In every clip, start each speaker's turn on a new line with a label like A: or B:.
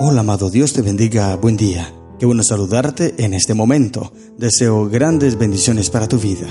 A: Hola amado, Dios te bendiga, buen día. Qué bueno saludarte en este momento. Deseo grandes bendiciones para tu vida.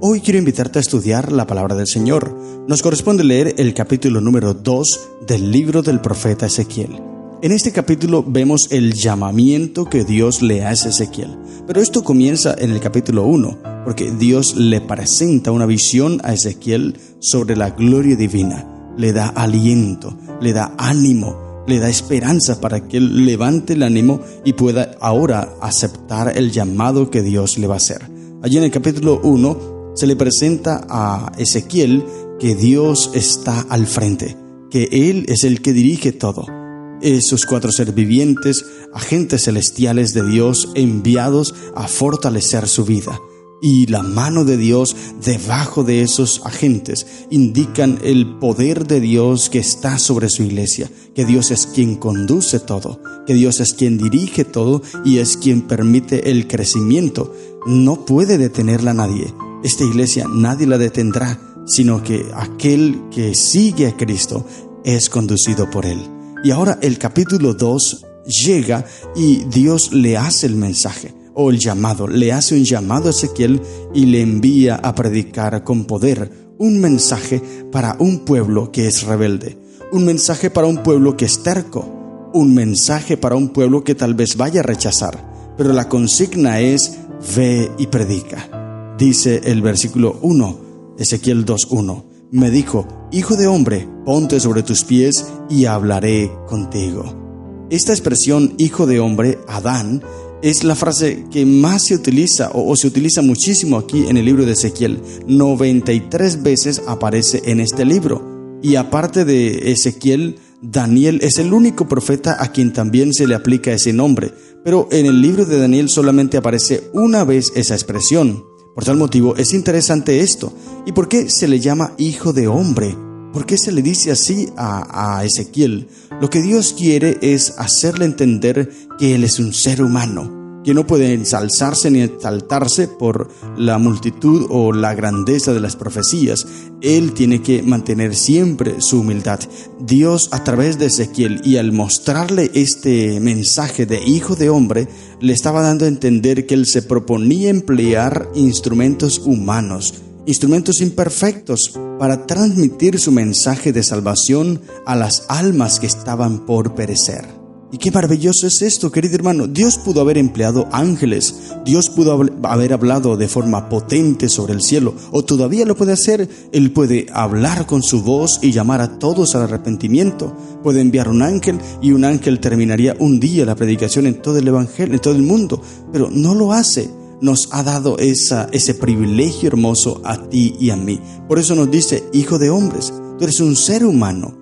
A: Hoy quiero invitarte a estudiar la palabra del Señor. Nos corresponde leer el capítulo número 2 del libro del profeta Ezequiel. En este capítulo vemos el llamamiento que Dios le hace a Ezequiel. Pero esto comienza en el capítulo 1, porque Dios le presenta una visión a Ezequiel sobre la gloria divina. Le da aliento, le da ánimo, le da esperanza para que él levante el ánimo y pueda ahora aceptar el llamado que Dios le va a hacer. Allí en el capítulo 1 se le presenta a Ezequiel que Dios está al frente, que Él es el que dirige todo. Esos 4 seres vivientes, agentes celestiales de Dios enviados a fortalecer su vida. Y la mano de Dios debajo de esos agentes indican el poder de Dios que está sobre su iglesia, que Dios es quien conduce todo, que Dios es quien dirige todo y es quien permite el crecimiento. No puede detenerla nadie. Esta iglesia nadie la detendrá, sino que aquel que sigue a Cristo es conducido por Él. Y ahora el capítulo 2 llega y Dios le hace el mensaje. O el llamado, le hace un llamado a Ezequiel y le envía a predicar con poder un mensaje para un pueblo que es rebelde, un mensaje para un pueblo que es terco, un mensaje para un pueblo que tal vez vaya a rechazar, pero la consigna es: ve y predica. Dice el versículo 1, Ezequiel 2:1, me dijo: hijo de hombre, ponte sobre tus pies y hablaré contigo. Esta expresión, hijo de hombre, Adán, es la frase que más se utiliza o se utiliza muchísimo aquí en el libro de Ezequiel. 93 veces aparece en este libro. Y aparte de Ezequiel, Daniel es el único profeta a quien también se le aplica ese nombre. Pero en el libro de Daniel solamente aparece una vez esa expresión. Por tal motivo es interesante esto. ¿Y por qué se le llama hijo de hombre? ¿Por qué se le dice así a Ezequiel? Lo que Dios quiere es hacerle entender que Él es un ser humano, que no puede ensalzarse ni exaltarse por la multitud o la grandeza de las profecías. Él tiene que mantener siempre su humildad. Dios, a través de Ezequiel y al mostrarle este mensaje de hijo de hombre, le estaba dando a entender que Él se proponía emplear instrumentos humanos, instrumentos imperfectos, para transmitir su mensaje de salvación a las almas que estaban por perecer. Y qué maravilloso es esto, querido hermano. Dios pudo haber empleado ángeles, Dios pudo haber hablado de forma potente sobre el cielo, o todavía lo puede hacer. Él puede hablar con su voz y llamar a todos al arrepentimiento. Puede enviar un ángel y un ángel terminaría un día la predicación en todo el evangelio, en todo el mundo, pero no lo hace. Nos ha dado ese privilegio hermoso a ti y a mí. Por eso nos dice: hijo de hombres, tú eres un ser humano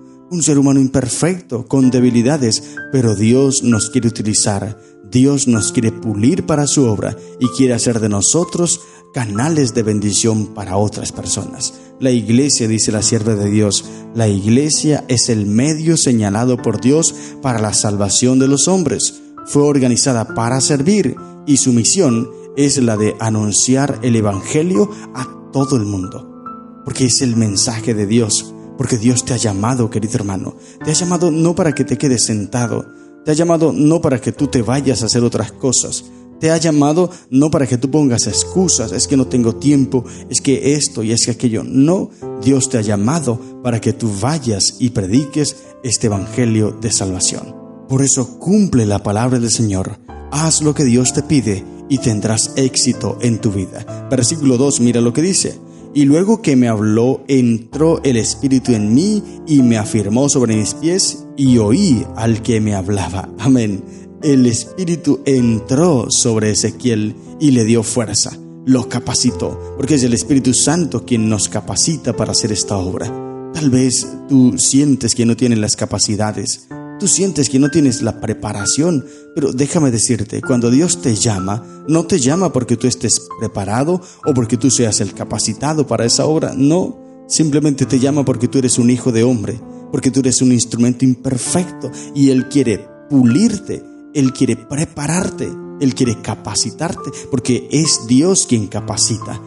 A: imperfecto, con debilidades, pero Dios nos quiere utilizar, Dios nos quiere pulir para su obra y quiere hacer de nosotros canales de bendición para otras personas. La iglesia, dice la sierva de Dios, la iglesia es el medio señalado por Dios para la salvación de los hombres. Fue organizada para servir y su misión es la de anunciar el evangelio a todo el mundo, porque es el mensaje de Dios, porque Dios te ha llamado, querido hermano. Te ha llamado no para que te quedes sentado, te ha llamado no para que tú te vayas a hacer otras cosas, te ha llamado no para que tú pongas excusas: es que no tengo tiempo, es que esto y es que aquello. No, Dios te ha llamado para que tú vayas y prediques este evangelio de salvación. Por eso cumple la palabra del Señor, haz lo que Dios te pide y tendrás éxito en tu vida. Versículo 2, mira lo que dice: y luego que me habló, entró el Espíritu en mí y me afirmó sobre mis pies, y oí al que me hablaba. Amén. El Espíritu entró sobre Ezequiel y le dio fuerza, lo capacitó, porque es el Espíritu Santo quien nos capacita para hacer esta obra. Tal vez tú sientes que no tienes las capacidades, tú sientes que no tienes la preparación, pero déjame decirte, cuando Dios te llama, no te llama porque tú estés preparado o porque tú seas el capacitado para esa obra. No, simplemente te llama porque tú eres un hijo de hombre, porque tú eres un instrumento imperfecto y Él quiere pulirte, Él quiere prepararte, Él quiere capacitarte, porque es Dios quien capacita.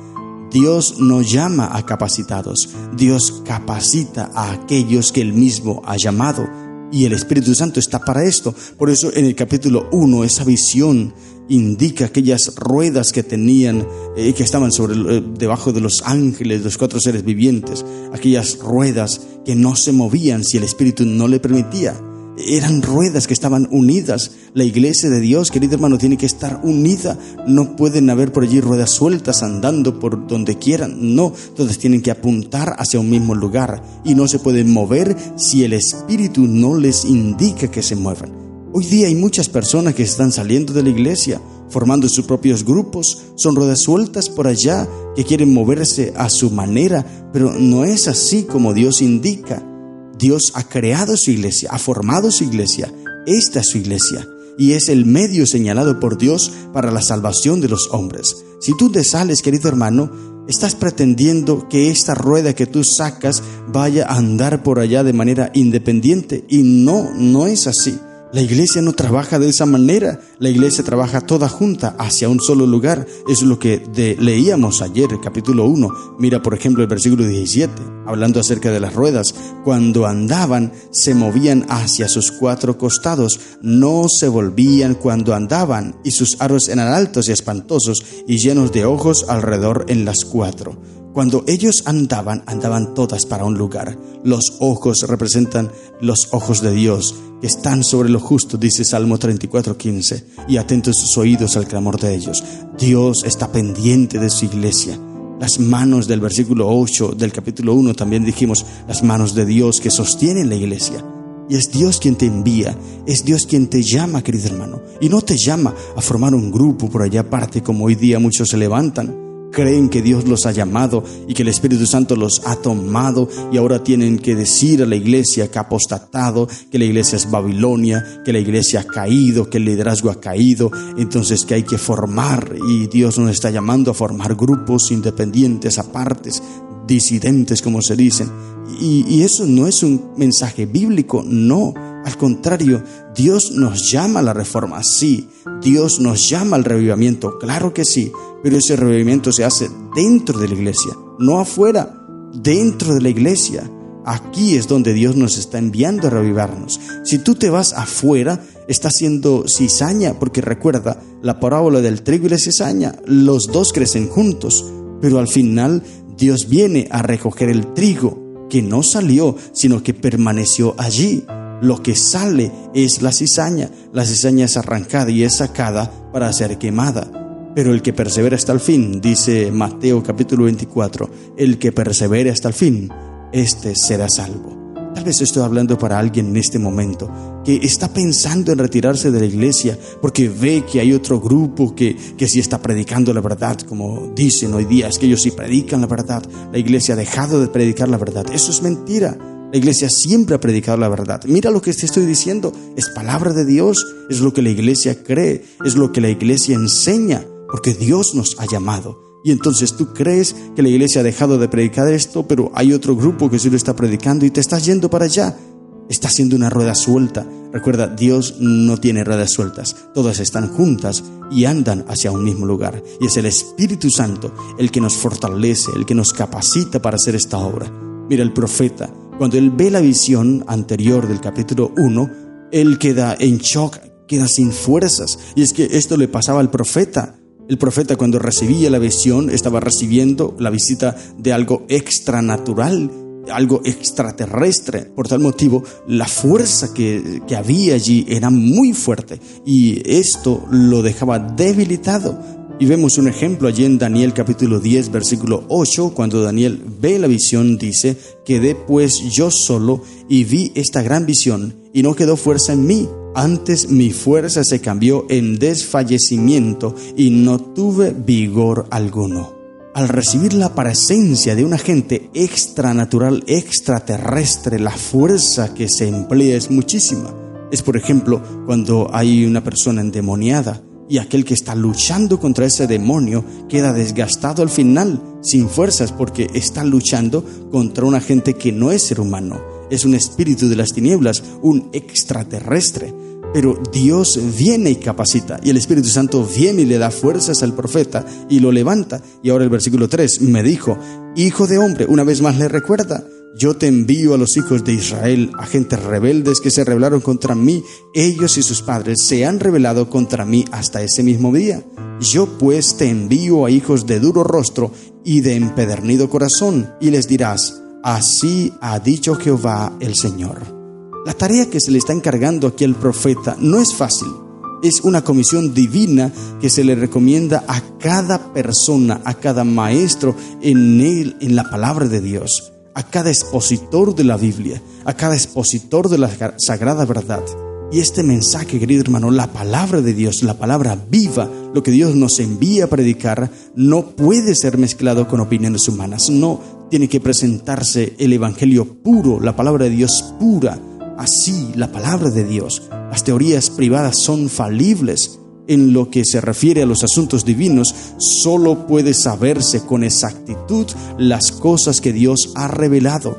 A: Dios no llama a capacitados, Dios capacita a aquellos que Él mismo ha llamado. Y el Espíritu Santo está para esto. Por eso en el capítulo 1 esa visión indica aquellas ruedas que tenían, que estaban debajo de los ángeles, los 4 seres vivientes. Aquellas ruedas que no se movían si el Espíritu no le permitía. Eran ruedas que estaban unidas. La iglesia de Dios, querido hermano, tiene que estar unida. No pueden haber por allí ruedas sueltas andando por donde quieran. No, todas tienen que apuntar hacia un mismo lugar. Y no se pueden mover si el Espíritu no les indica que se muevan. Hoy día hay muchas personas que están saliendo de la iglesia, formando sus propios grupos. Son ruedas sueltas por allá que quieren moverse a su manera, pero no es así como Dios indica. Dios ha creado su iglesia, ha formado su iglesia. Esta es su iglesia y es el medio señalado por Dios para la salvación de los hombres. Si tú te sales, querido hermano, estás pretendiendo que esta rueda que tú sacas vaya a andar por allá de manera independiente, y no es así. La iglesia no trabaja de esa manera. La iglesia trabaja toda junta hacia un solo lugar. Es lo que leíamos ayer, capítulo 1. Mira, por ejemplo, el versículo 17, hablando acerca de las ruedas. Cuando andaban, se movían hacia sus 4 costados. No se volvían cuando andaban, y sus aros eran altos y espantosos, y llenos de ojos alrededor en las 4. Cuando ellos andaban todas para un lugar. Los ojos representan los ojos de Dios, que están sobre lo justo, dice Salmo 34:15, y atentos sus oídos al clamor de ellos. Dios está pendiente de su iglesia. Las manos del versículo 8 del capítulo 1 también dijimos, las manos de Dios que sostienen la iglesia. Y es Dios quien te envía, es Dios quien te llama, querido hermano. Y no te llama a formar un grupo por allá aparte, como hoy día muchos se levantan. Creen que Dios los ha llamado y que el Espíritu Santo los ha tomado, y ahora tienen que decir a la iglesia que ha apostatado, que la iglesia es Babilonia, que la iglesia ha caído, que el liderazgo ha caído, entonces que hay que formar, y Dios nos está llamando a formar grupos independientes, apartes, disidentes, como se dicen. Y eso no es un mensaje bíblico, no. Al contrario, Dios nos llama a la reforma, sí. Dios nos llama al revivimiento, claro que sí. Pero ese revivimiento se hace dentro de la iglesia, no afuera, dentro de la iglesia. Aquí es donde Dios nos está enviando a revivarnos. Si tú te vas afuera, estás haciendo cizaña, porque recuerda, la parábola del trigo y la cizaña, los dos crecen juntos, pero al final Dios viene a recoger el trigo, que no salió, sino que permaneció allí. Lo que sale es la cizaña es arrancada y es sacada para ser quemada. Pero el que persevera hasta el fin, dice Mateo capítulo 24, el que persevere hasta el fin, este será salvo. Tal vez estoy hablando para alguien en este momento que está pensando en retirarse de la iglesia porque ve que hay otro grupo que sí está predicando la verdad, como dicen hoy día, es que ellos sí predican la verdad. La iglesia ha dejado de predicar la verdad. Eso es mentira. La iglesia siempre ha predicado la verdad. Mira lo que te estoy diciendo, es palabra de Dios, es lo que la iglesia cree, es lo que la iglesia enseña, porque Dios nos ha llamado. Y entonces tú crees que la iglesia ha dejado de predicar esto, pero hay otro grupo que sí lo está predicando y te estás yendo para allá. Estás haciendo una rueda suelta. Recuerda, Dios no tiene ruedas sueltas. Todas están juntas y andan hacia un mismo lugar. Y es el Espíritu Santo el que nos fortalece, el que nos capacita para hacer esta obra. Mira, el profeta, cuando él ve la visión anterior del capítulo 1, él queda en shock, queda sin fuerzas. Y es que esto le pasaba al profeta. El profeta, cuando recibía la visión, estaba recibiendo la visita de algo extranatural, algo extraterrestre. Por tal motivo, la fuerza que había allí era muy fuerte y esto lo dejaba debilitado. Y vemos un ejemplo allí en Daniel capítulo 10, versículo 8, cuando Daniel ve la visión, dice: quedé pues yo solo y vi esta gran visión, y no quedó fuerza en mí. Antes mi fuerza se cambió en desfallecimiento y no tuve vigor alguno. Al recibir la presencia de un agente extranatural, extraterrestre, la fuerza que se emplea es muchísima. Es, por ejemplo, cuando hay una persona endemoniada y aquel que está luchando contra ese demonio queda desgastado al final, sin fuerzas, porque está luchando contra un agente que no es ser humano, es un espíritu de las tinieblas, un extraterrestre. Pero Dios viene y capacita, y el Espíritu Santo viene y le da fuerzas al profeta y lo levanta. Y ahora el versículo 3 me dijo: hijo de hombre, una vez más le recuerda, Yo te envío a los hijos de Israel, a gentes rebeldes que se rebelaron contra mí. Ellos y sus padres se han rebelado contra mí hasta ese mismo día. Yo pues te envío a hijos de duro rostro y de empedernido corazón, y les dirás: así ha dicho Jehová el Señor. La tarea que se le está encargando aquí al profeta no es fácil. Es una comisión divina que se le recomienda a cada persona, a cada maestro en la palabra de Dios, a cada expositor de la Biblia, a cada expositor de la sagrada verdad. Y este mensaje, querido hermano, la palabra de Dios, la palabra viva, lo que Dios nos envía a predicar, no puede ser mezclado con opiniones humanas. No, tiene que presentarse el evangelio puro, la palabra de Dios pura. Así, la palabra de Dios. Las teorías privadas son falibles. En lo que se refiere a los asuntos divinos, solo puede saberse con exactitud las cosas que Dios ha revelado.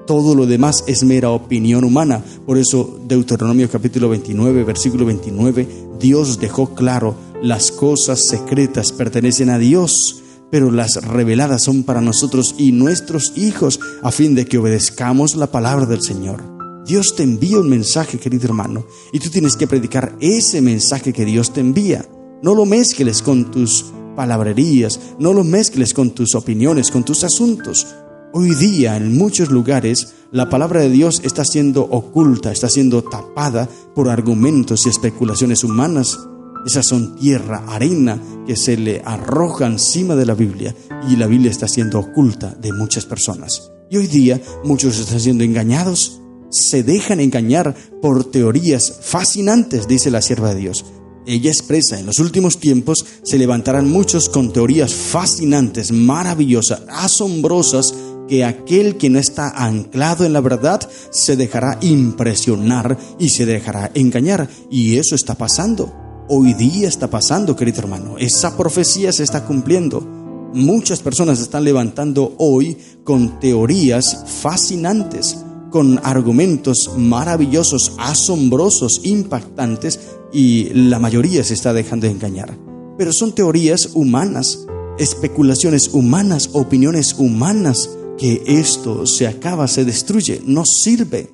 A: Todo lo demás es mera opinión humana. Por eso, Deuteronomio capítulo 29, versículo 29, Dios dejó claro: las cosas secretas pertenecen a Dios, pero las reveladas son para nosotros y nuestros hijos, a fin de que obedezcamos la palabra del Señor. Dios te envía un mensaje, querido hermano, y tú tienes que predicar ese mensaje que Dios te envía. No lo mezcles con tus palabrerías, no lo mezcles con tus opiniones, con tus asuntos. Hoy día, en muchos lugares, la palabra de Dios está siendo oculta, está siendo tapada por argumentos y especulaciones humanas. Esas son tierra, arena que se le arroja encima de la Biblia, y la Biblia está siendo oculta de muchas personas. Y hoy día, muchos están siendo engañados. Se dejan engañar por teorías fascinantes, dice la sierva de Dios. Ella expresa: en los últimos tiempos se levantarán muchos con teorías fascinantes, maravillosas, asombrosas, que aquel que no está anclado en la verdad se dejará impresionar y se dejará engañar. Y eso está pasando. Hoy día está pasando, querido hermano. Esa profecía se está cumpliendo. Muchas personas se están levantando hoy con teorías fascinantes, con argumentos maravillosos, asombrosos, impactantes, y la mayoría se está dejando engañar. Pero son teorías humanas, especulaciones humanas, opiniones humanas, que esto se acaba, se destruye, no sirve.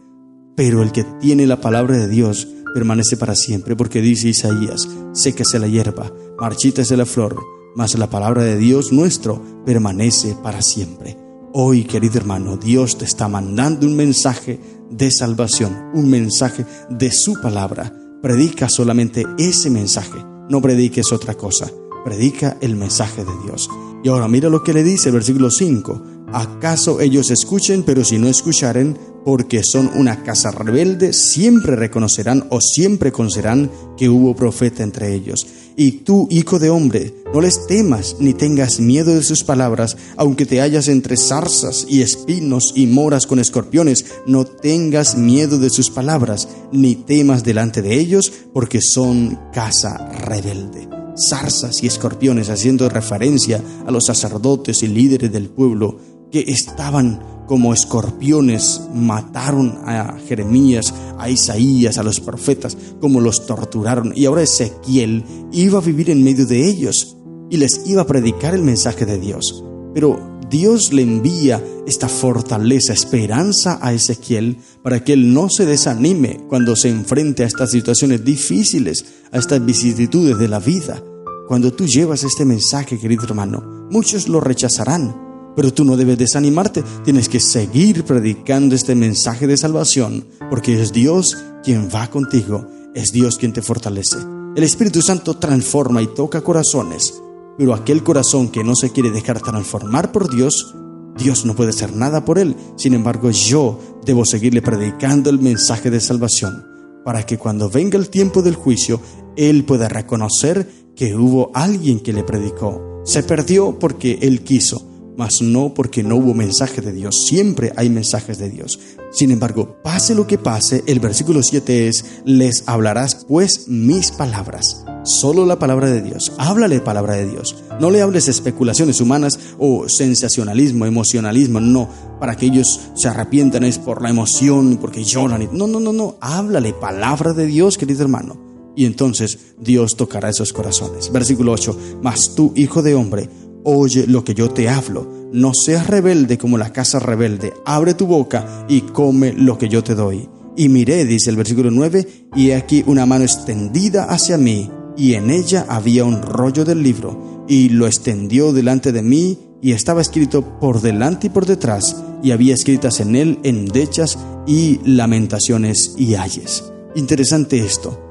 A: Pero el que tiene la palabra de Dios permanece para siempre, porque dice Isaías: séquese la hierba, marchítese la flor, mas la palabra de Dios nuestro permanece para siempre. Hoy, querido hermano, Dios te está mandando un mensaje de salvación, un mensaje de su palabra. Predica solamente ese mensaje, no prediques otra cosa. Predica el mensaje de Dios. Y ahora mira lo que le dice el versículo 5. ¿Acaso ellos escuchen, pero si no escucharen, porque son una casa rebelde, siempre reconocerán o siempre conocerán que hubo profeta entre ellos? Y tú, hijo de hombre, no les temas ni tengas miedo de sus palabras, aunque te hallas entre zarzas y espinos y moras con escorpiones, no tengas miedo de sus palabras, ni temas delante de ellos, porque son casa rebelde. Zarzas y escorpiones, haciendo referencia a los sacerdotes y líderes del pueblo que estaban como escorpiones, mataron a Jeremías, a Isaías, a los profetas, como los torturaron. Y ahora Ezequiel iba a vivir en medio de ellos y les iba a predicar el mensaje de Dios. Pero Dios le envía esta fortaleza, esperanza a Ezequiel, para que él no se desanime cuando se enfrente a estas situaciones difíciles, a estas vicisitudes de la vida. Cuando tú llevas este mensaje, querido hermano, muchos lo rechazarán, pero tú no debes desanimarte. Tienes que seguir predicando este mensaje de salvación, porque es Dios quien va contigo, es Dios quien te fortalece. El Espíritu Santo transforma y toca corazones, pero aquel corazón que no se quiere dejar transformar por Dios, Dios no puede hacer nada por él. Sin embargo, yo debo seguirle predicando el mensaje de salvación, para que cuando venga el tiempo del juicio, él pueda reconocer que hubo alguien que le predicó. Se perdió porque él quiso, mas no porque no hubo mensaje de Dios. Siempre hay mensajes de Dios. Sin embargo, pase lo que pase, el versículo 7 es: les hablarás pues mis palabras. Solo la palabra de Dios. Háblale palabra de Dios. No le hables especulaciones humanas o sensacionalismo, emocionalismo. No, para que ellos se arrepientan es por la emoción, porque lloran. No. Háblale palabra de Dios, querido hermano. Y entonces Dios tocará esos corazones. Versículo 8. Mas tú, hijo de hombre, oye lo que yo te hablo. no seas rebelde como la casa rebelde, abre tu boca y come lo que yo te doy. Y miré, dice el versículo 9, y he aquí una mano extendida hacia mí, y en ella había un rollo del libro, y lo extendió delante de mí, y estaba escrito por delante y por detrás, y había escritas en él endechas y lamentaciones y ayes. Interesante esto.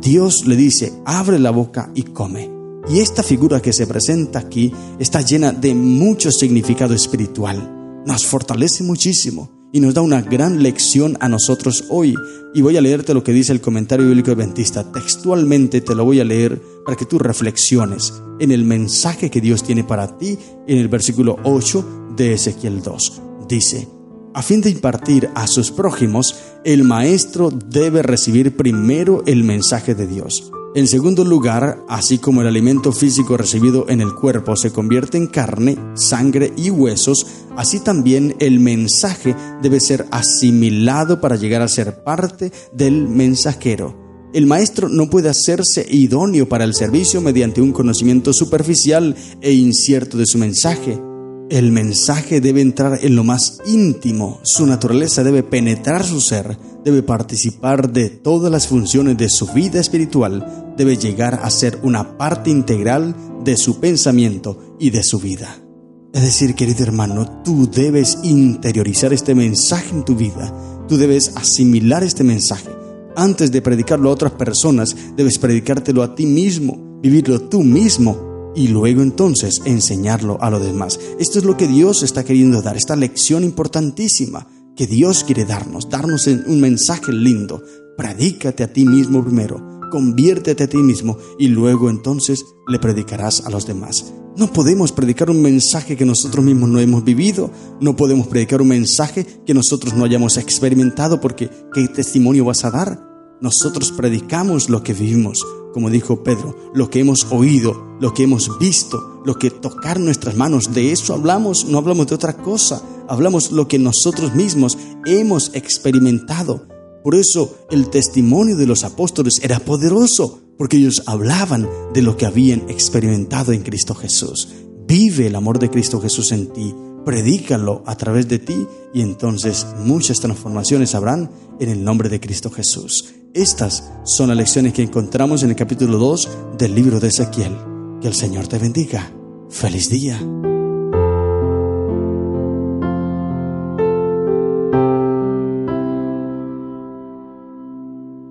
A: Dios le dice, abre la boca y come. Y esta figura que se presenta aquí está llena de mucho significado espiritual. Nos fortalece muchísimo y nos da una gran lección a nosotros hoy. Y voy a leerte lo que dice el comentario bíblico adventista. Textualmente te lo voy a leer para que tú reflexiones en el mensaje que Dios tiene para ti en el versículo 8 de Ezequiel 2. Dice, a fin de impartir a sus prójimos, el maestro debe recibir primero el mensaje de Dios. En segundo lugar, así como el alimento físico recibido en el cuerpo se convierte en carne, sangre y huesos, así también el mensaje debe ser asimilado para llegar a ser parte del mensajero. El maestro no puede hacerse idóneo para el servicio mediante un conocimiento superficial e incierto de su mensaje. El mensaje debe entrar en lo más íntimo, su naturaleza debe penetrar su ser, debe participar de todas las funciones de su vida espiritual, debe llegar a ser una parte integral de su pensamiento y de su vida. Es decir, querido hermano, tú debes interiorizar este mensaje en tu vida, tú debes asimilar este mensaje. Antes de predicarlo a otras personas, debes predicártelo a ti mismo, vivirlo tú mismo, y luego entonces enseñarlo a los demás. Esto es lo que Dios está queriendo dar, esta lección importantísima que Dios quiere darnos un mensaje lindo. Predícate a ti mismo primero, conviértete a ti mismo y luego entonces le predicarás a los demás. No podemos predicar un mensaje que nosotros mismos no hemos vivido, no podemos predicar un mensaje que nosotros no hayamos experimentado, porque ¿qué testimonio vas a dar? Nosotros predicamos lo que vivimos, como dijo Pedro, lo que hemos oído, lo que hemos visto, lo que tocar nuestras manos, de eso hablamos, no hablamos de otra cosa, hablamos lo que nosotros mismos hemos experimentado. Por eso el testimonio de los apóstoles era poderoso, porque ellos hablaban de lo que habían experimentado en Cristo Jesús. Vive el amor de Cristo Jesús en ti, predícalo a través de ti y entonces muchas transformaciones habrán en el nombre de Cristo Jesús. Estas son las lecciones que encontramos en el capítulo 2 del libro de Ezequiel. Que el Señor te bendiga. ¡Feliz día!